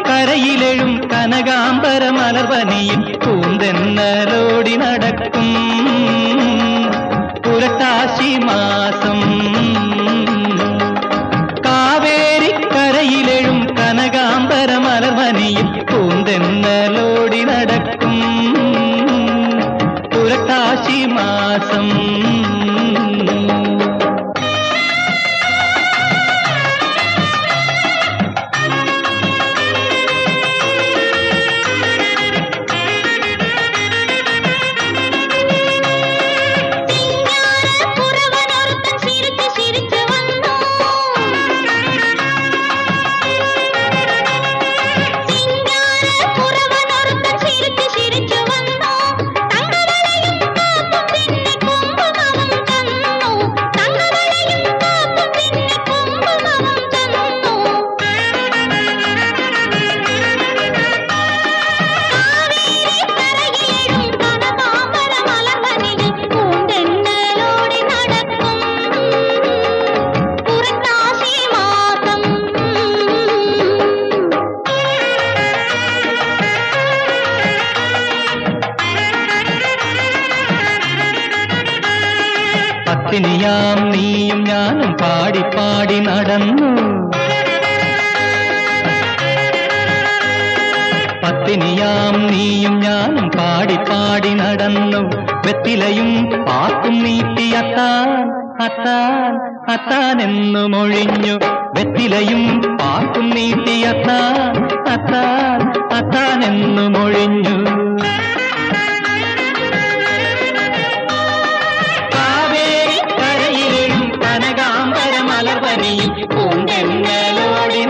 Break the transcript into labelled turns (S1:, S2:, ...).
S1: കരയിലെഴും കനകാംബര മലർവനിയിൽ പൂന്തെന്നലോടി നടക്കും പുരട്ടാശി മാസം. കാവേരിക്കരയിലെഴും കനകാംബര മലർവനിയിൽ പൂന്തെന്നലോടി നടക്കും പുരട്ടാശി മാസം. പത്തിനിയാം നീയും ഞാനും പാടി പാടി നടന്നു. പത്തിനിയാം നീയും ഞാനും പാടി പാടി നടന്നു. വെറ്റിലയും പാക്കും നീട്ടി അത്താൻ അത്താൻ അത്താനെന്നു മൊഴിഞ്ഞു. വെറ്റിലയും പാക്കും നീട്ടി അത്താൻ അത്താൻ അത്താനെന്നു മൊഴിഞ്ഞു. കനകാംബര മലർവനിയിൽ പൂന്തെന്നലോടി